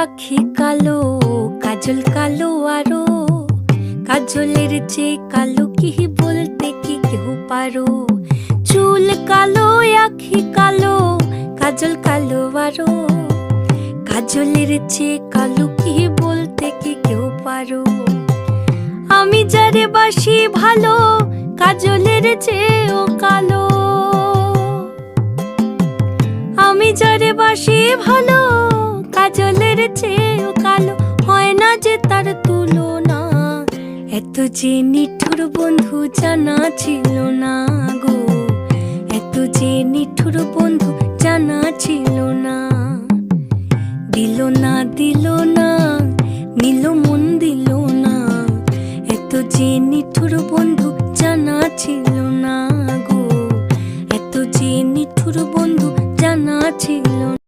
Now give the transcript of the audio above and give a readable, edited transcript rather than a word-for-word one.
আখি কালো, কাজল কালো আরো, কাজলের চেয়ে কালো কি বলতে কি কেউ পারো। চুল কালো, আখি কালো, কাজল কালো আরো, কাজলের চেয়ে কালো কি বলতে কি কেউ পারো। আমি যারে বাসি ভালো, কাজলের চেয়েও কালো। আমি যারে বাসি ভালো, কাজলের চেয়েও কালো। হয় না যে তার তুলনা, এত যে নিঠুর বন্ধু জানা ছিল না গো, এত যে নিঠুর বন্ধু জানা ছিল না। দিল না দিল না, নিল মন দিল না, এত যে নিঠুর বন্ধু জানা ছিল না গো, এত যে নিঠুর বন্ধু জানা ছিল।